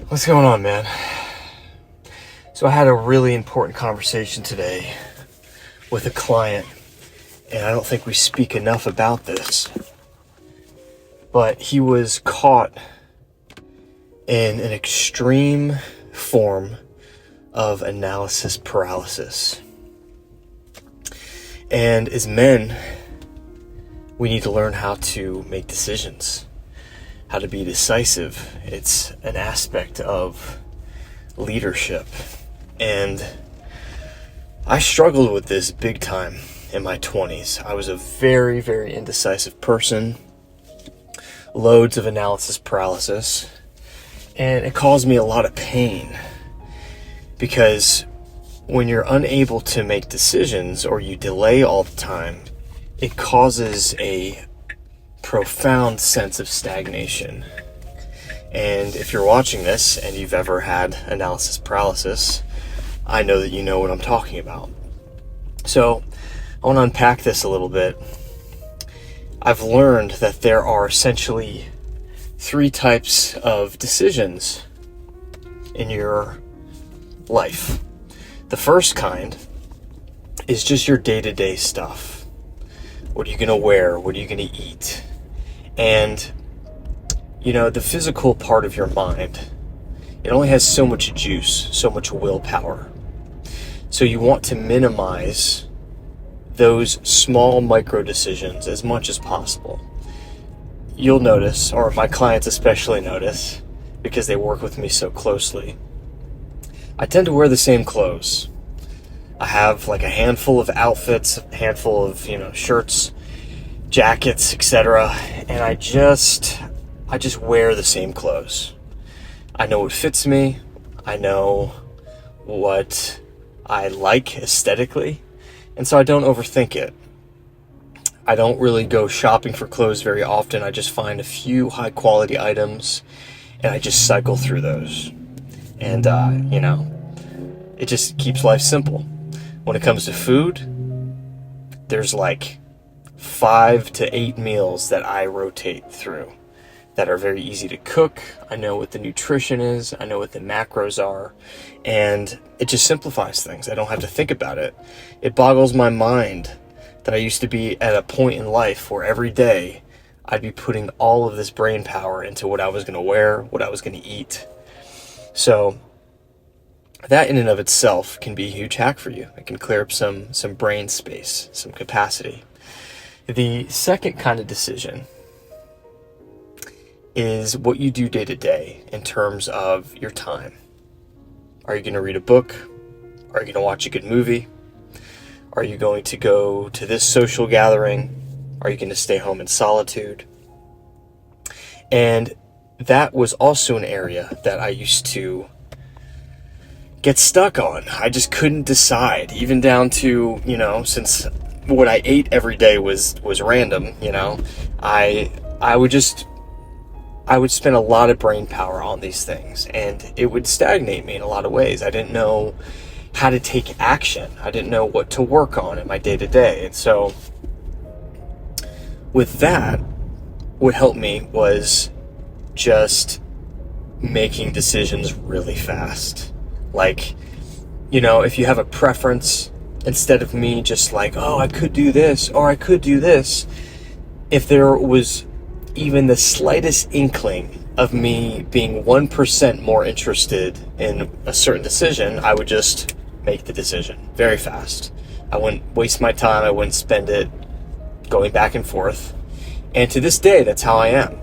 What's going on, man? So I had a really important conversation today with a client, and I don't think we speak enough about this, but he was caught in an extreme form of analysis paralysis. And as men, we need to learn how to make decisions, how to be decisive. It's an aspect of leadership. And I struggled with this big time in my 20s. I was a very, very indecisive person, loads of analysis paralysis, and it caused me a lot of pain because when you're unable to make decisions or you delay all the time, it causes a profound sense of stagnation. And if you're watching this and you've ever had analysis paralysis, I know that you know what I'm talking about. So I want to unpack this a little bit. I've learned that there are essentially 3 types of decisions in your life. The first kind is just your day-to-day stuff. What are you going to wear? What are you going to eat? And, the physical part of your mind, it only has so much juice, so much willpower. So you want to minimize those small micro decisions as much as possible. You'll notice, or my clients especially notice, because they work with me so closely, I tend to wear the same clothes. I have like a handful of outfits, a handful of, shirts, jackets, etc. And I just wear the same clothes. I know what fits me. I know what I like aesthetically. And so I don't overthink it. I don't really go shopping for clothes very often. I just find a few high quality items and I just cycle through those. And, it just keeps life simple. When it comes to food, there's like 5 to 8 meals that I rotate through that are very easy to cook. I know what the nutrition is. I know what the macros are. And it just simplifies things. I don't have to think about it. It boggles my mind that I used to be at a point in life where every day I'd be putting all of this brain power into what I was going to wear, what I was going to eat. So that in and of itself can be a huge hack for you. It can clear up some brain space, some capacity. The second kind of decision is what you do day to day in terms of your time. Are you going to read a book? Are you going to watch a good movie? Are you going to go to this social gathering? Are you going to stay home in solitude? And that was also an area that I used to get stuck on. I just couldn't decide, even down to, since what I ate every day was random, I would spend a lot of brain power on these things, and it would stagnate me in a lot of ways. I didn't know how to take action. I didn't know what to work on in my day-to-day. And so with that, what helped me was just making decisions really fast. Like, if you have a preference, instead of me just like, oh, I could do this, or I could do this, if there was even the slightest inkling of me being 1% more interested in a certain decision, I would just make the decision very fast. I wouldn't waste my time. I wouldn't spend it going back and forth. And to this day, that's how I am.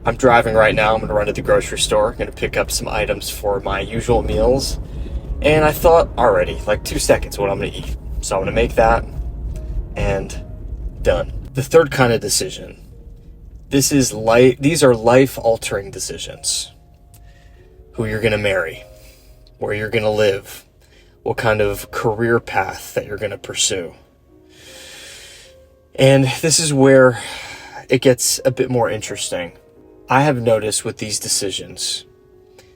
I'm driving right now. I'm going to run to the grocery store. I'm going to pick up some items for my usual meals. And I thought already, like 2 seconds, what I'm going to eat. So I'm going to make that and done. The third kind of decision. These are life-altering decisions. Who you're going to marry, where you're going to live, what kind of career path that you're going to pursue. And this is where it gets a bit more interesting. I have noticed with these decisions,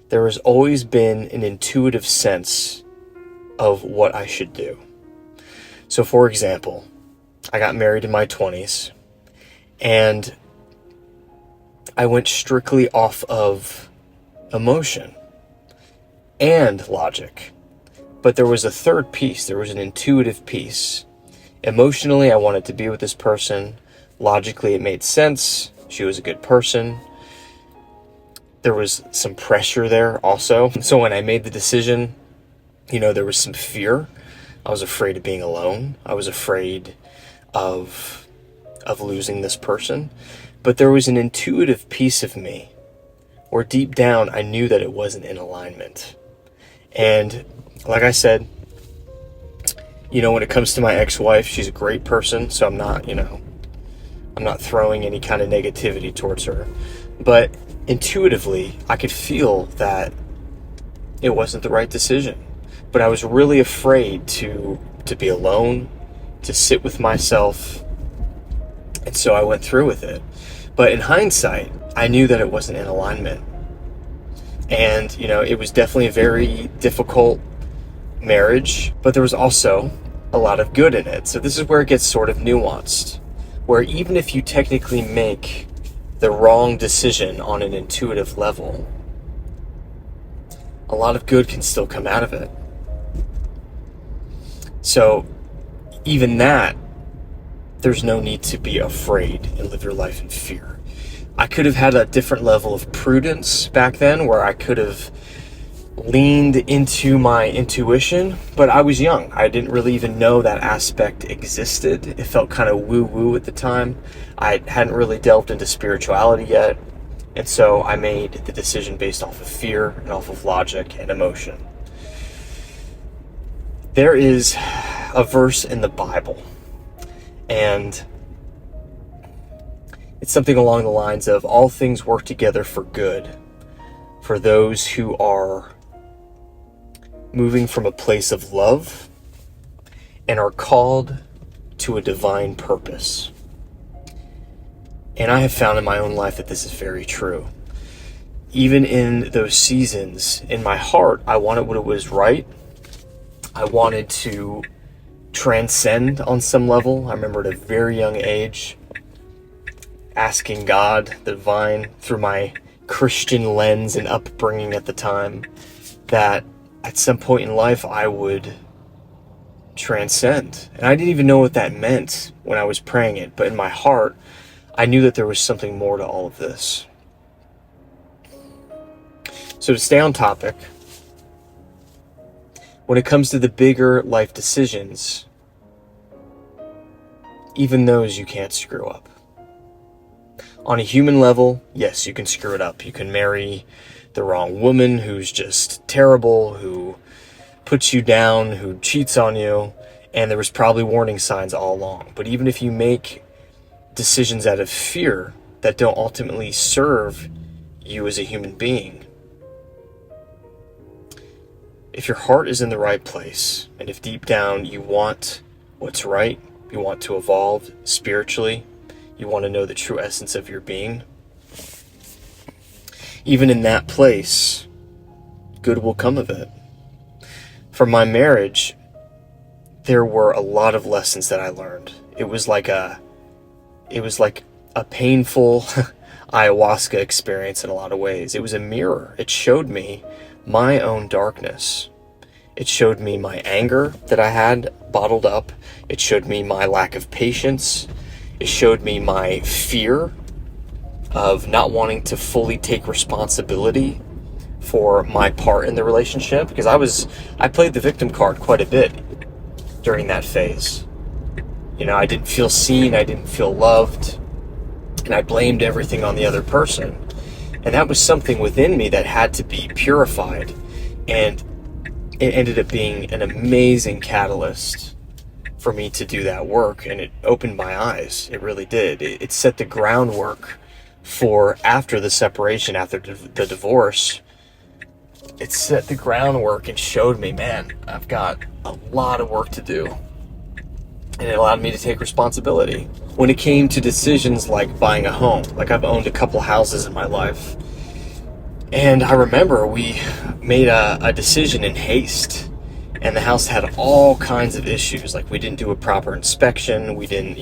there has always been an intuitive sense of what I should do. So for example, I got married in my 20s, and I went strictly off of emotion and logic. But there was a third piece. There was an intuitive piece. Emotionally, I wanted to be with this person. Logically, it made sense. She was a good person. There was some pressure there also. So when I made the decision, there was some fear. I was afraid of being alone. I was afraid of losing this person. But there was an intuitive piece of me where deep down I knew that it wasn't in alignment. And like I said, when it comes to my ex-wife, she's a great person, so I'm not throwing any kind of negativity towards her. But intuitively, I could feel that it wasn't the right decision. But I was really afraid to be alone, to sit with myself, and so I went through with it. But in hindsight, I knew that it wasn't in alignment. And, it was definitely a very difficult marriage, but there was also a lot of good in it. So this is where it gets sort of nuanced, where even if you technically make the wrong decision on an intuitive level, a lot of good can still come out of it. So even that, there's no need to be afraid and live your life in fear. I could have had a different level of prudence back then where I could have leaned into my intuition, but I was young. I didn't really even know that aspect existed. It felt kind of woo-woo at the time. I hadn't really delved into spirituality yet, and so I made the decision based off of fear and off of logic and emotion. There is a verse in the Bible, and it's something along the lines of, all things work together for good for those who are moving from a place of love and are called to a divine purpose. And I have found in my own life that this is very true. Even in those seasons, in my heart, I wanted what was right. I wanted to transcend on some level. I remember at a very young age asking God, the divine, through my Christian lens and upbringing at the time, that at some point in life I would transcend. And I didn't even know what that meant when I was praying it, but in my heart, I knew that there was something more to all of this. So to stay on topic, when it comes to the bigger life decisions, even those you can't screw up. On a human level, yes, you can screw it up. You can marry the wrong woman who's just terrible, who puts you down, who cheats on you, and there was probably warning signs all along. But even if you make decisions out of fear that don't ultimately serve you as a human being, if your heart is in the right place, and if deep down you want what's right, you want to evolve spiritually, you want to know the true essence of your being, even in that place, good will come of it. From my marriage, there were a lot of lessons that I learned. It was like a painful ayahuasca experience in a lot of ways. It was a mirror. It showed me my own darkness. It showed me my anger that I had bottled up. It showed me my lack of patience. It showed me my fear of not wanting to fully take responsibility for my part in the relationship, because I played the victim card quite a bit during that phase. I didn't feel seen, I didn't feel loved, and I blamed everything on the other person. And that was something within me that had to be purified, and it ended up being an amazing catalyst for me to do that work, and it opened my eyes. It really did. It set the groundwork for after the separation, after the divorce. It set the groundwork and showed me, man, I've got a lot of work to do. And it allowed me to take responsibility. When it came to decisions like buying a home, like I've owned a couple houses in my life, and I remember we made a decision in haste. And the house had all kinds of issues. Like, we didn't do a proper inspection. We didn't,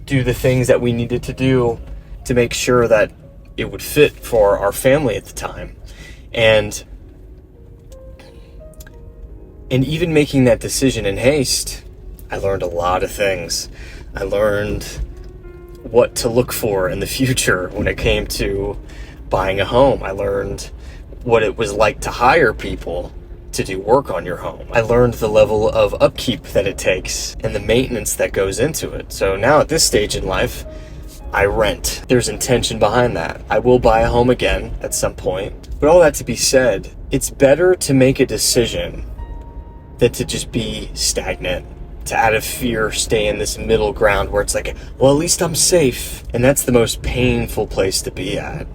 do the things that we needed to do to make sure that, it would fit for our family at the time. And even making that decision in haste, I learned a lot of things. I learned what to look for in the future when it came to buying a home. I learned what it was like to hire people to do work on your home. I learned the level of upkeep that it takes and the maintenance that goes into it. So now at this stage in life, I rent. There's intention behind that. I will buy a home again at some point. But all that to be said, it's better to make a decision than to just be stagnant, to out of fear stay in this middle ground where it's like, well, at least I'm safe. And that's the most painful place to be at.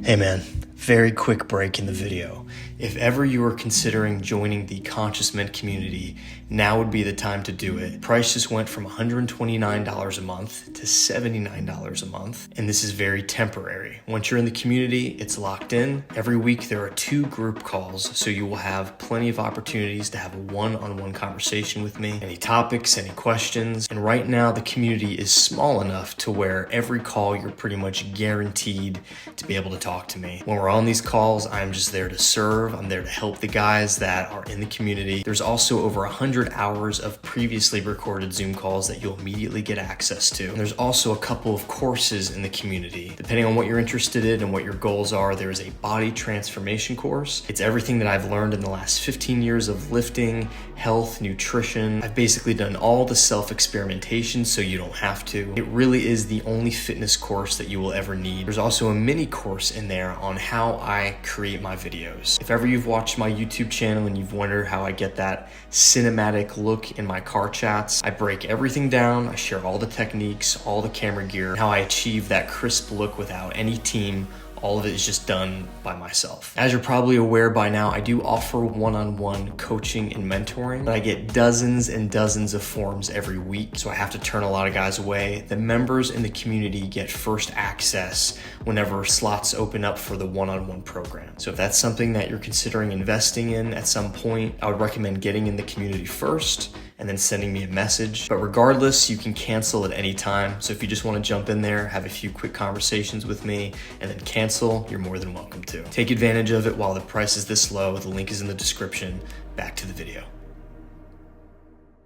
Hey man, very quick break in the video. If ever you are considering joining the Conscious Men community, now would be the time to do it. Price just went from $129 a month to $79 a month, and this is very temporary. Once you're in the community, it's locked in. Every week there are 2 group calls, so you will have plenty of opportunities to have a one-on-one conversation with me. Any topics, any questions, and right now the community is small enough to where every call you're pretty much guaranteed to be able to talk to me. When we're on these calls, I'm just there to serve. I'm there to help the guys that are in the community. There's also over 100 hours of previously recorded Zoom calls that you'll immediately get access to. And there's also a couple of courses in the community. Depending on what you're interested in and what your goals are, there is a body transformation course. It's everything that I've learned in the last 15 years of lifting, health, nutrition. I've basically done all the self-experimentation so you don't have to. It really is the only fitness course that you will ever need. There's also a mini course in there on how I create my videos. If ever you've watched my YouTube channel and you've wondered how I get that cinematic look in my car chats, I break everything down. I share all the techniques, all the camera gear, how I achieve that crisp look without any team. All of it is just done by myself. As you're probably aware by now, I do offer one-on-one coaching and mentoring, but I get dozens and dozens of forms every week, so I have to turn a lot of guys away. The members in the community get first access whenever slots open up for the one-on-one program. So if that's something that you're considering investing in at some point, I would recommend getting in the community first and then sending me a message. But regardless, you can cancel at any time. So if you just want to jump in there, have a few quick conversations with me, and then cancel, you're more than welcome to. Take advantage of it while the price is this low. The link is in the description. Back to the video.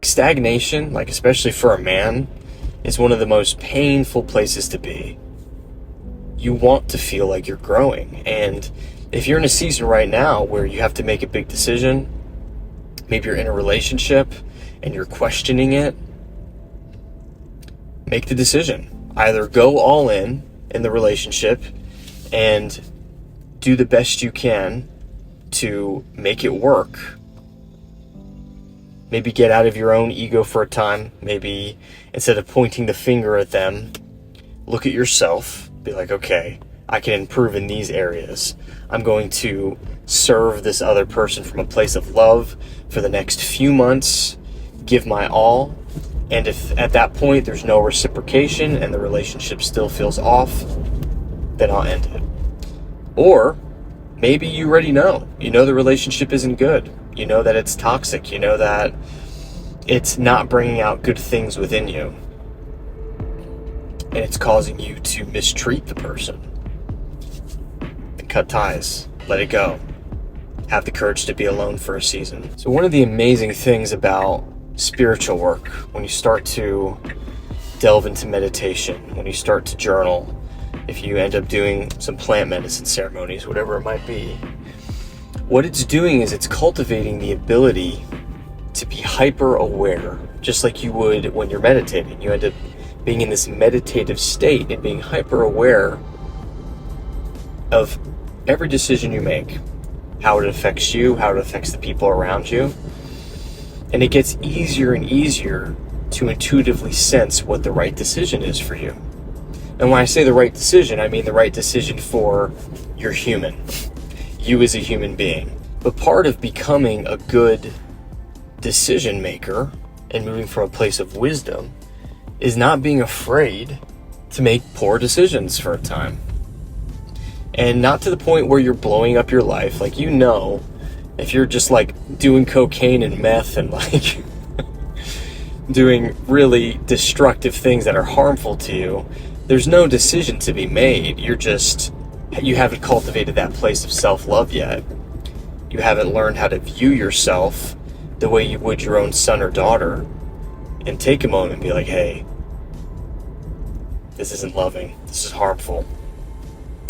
Stagnation, like especially for a man, is one of the most painful places to be. You want to feel like you're growing. And if you're in a season right now where you have to make a big decision, maybe you're in a relationship and you're questioning it, make the decision. Either go all in the relationship and do the best you can to make it work. Maybe get out of your own ego for a time. Maybe instead of pointing the finger at them, look at yourself. Be like, okay, I can improve in these areas. I'm going to serve this other person from a place of love for the next few months, give my all. And if at that point there's no reciprocation and the relationship still feels off, then I'll end it. Or maybe you already know. You know the relationship isn't good. You know that it's toxic. You know that it's not bringing out good things within you. And it's causing you to mistreat the person. Then cut ties. Let it go. Have the courage to be alone for a season. So one of the amazing things about spiritual work, when you start to delve into meditation, when you start to journal, if you end up doing some plant medicine ceremonies, whatever it might be, what it's doing is it's cultivating the ability to be hyper aware, just like you would when you're meditating. You end up being in this meditative state and being hyper aware of every decision you make, how it affects you, how it affects the people around you. And it gets easier and easier to intuitively sense what the right decision is for you. And when I say the right decision, I mean the right decision for your human, you as a human being. But part of becoming a good decision maker and moving from a place of wisdom is not being afraid to make poor decisions for a time. And not to the point where you're blowing up your life. Like, you know, if you're just like doing cocaine and meth and like doing really destructive things that are harmful to you, there's no decision to be made. You're just You haven't cultivated that place of self-love yet. You haven't learned how to view yourself the way you would your own son or daughter, and take a moment and be like, hey, this isn't loving, this is harmful.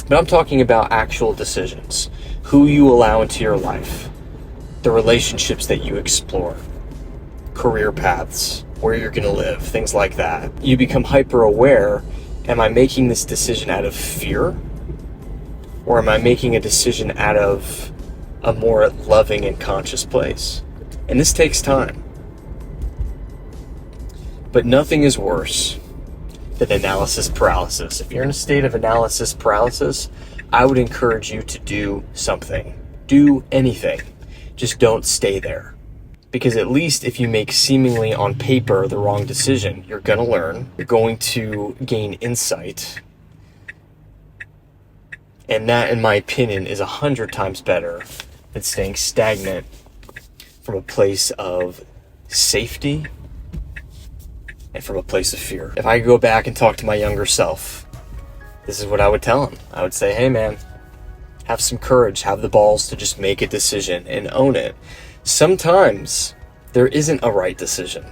But I'm talking about actual decisions, who you allow into your life, the relationships that you explore, career paths, where you're going to live, things like that. You become hyper aware. Am I making this decision out of fear? Or am I making a decision out of a more loving and conscious place? And this takes time. But nothing is worse than analysis paralysis. If you're in a state of analysis paralysis, I would encourage you to do something. Do anything. Just don't stay there. Because at least if you make seemingly on paper the wrong decision, you're going to learn, you're going to gain insight. And that, in my opinion, is 100 times better than staying stagnant from a place of safety and from a place of fear. If I could go back and talk to my younger self, this is what I would tell him. I would say, hey man, have some courage, have the balls to just make a decision and own it. Sometimes there isn't a right decision.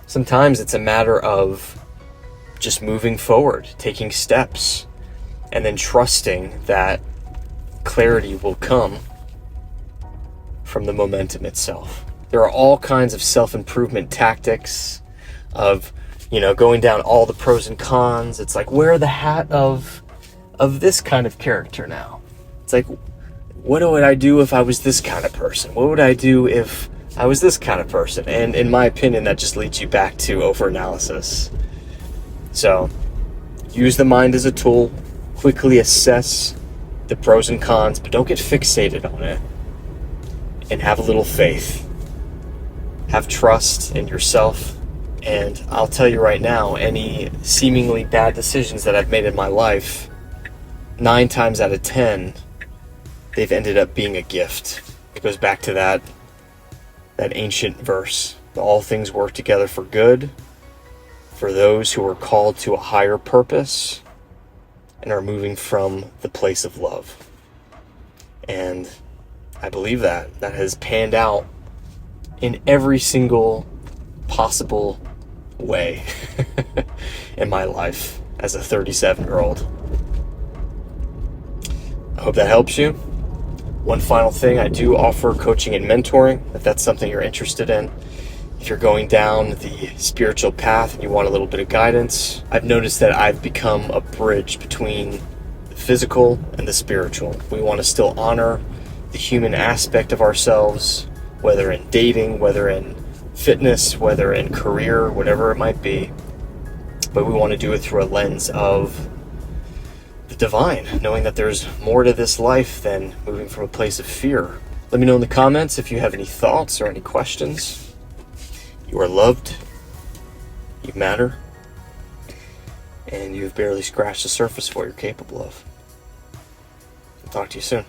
Sometimes it's a matter of just moving forward, taking steps, and then trusting that clarity will come from the momentum itself. There are all kinds of self-improvement tactics of, going down all the pros and cons. It's like, wear the hat of this kind of character now. It's like, what would I do if I was this kind of person? What would I do if I was this kind of person? And in my opinion, that just leads you back to overanalysis. So, use the mind as a tool, quickly assess the pros and cons, but don't get fixated on it. And have a little faith. Have trust in yourself. And I'll tell you right now, any seemingly bad decisions that I've made in my life, 9 times out of 10, they've ended up being a gift. It goes back to that ancient verse. All things work together for good for those who are called to a higher purpose and are moving from the place of love. And I believe that has panned out in every single possible way in my life as a 37-year-old. I hope that helps you. One final thing, I do offer coaching and mentoring, if that's something you're interested in. If you're going down the spiritual path and you want a little bit of guidance, I've noticed that I've become a bridge between the physical and the spiritual. We want to still honor the human aspect of ourselves, whether in dating, whether in fitness, whether in career, whatever it might be. But we want to do it through a lens of the divine, knowing that there's more to this life than moving from a place of fear. Let me know in the comments if you have any thoughts or any questions. You are loved, you matter, and you've barely scratched the surface of what you're capable of. I'll talk to you soon.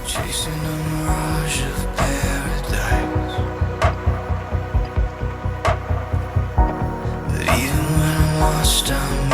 Chasing a mirage of paradise, but even when I'm lost, I'm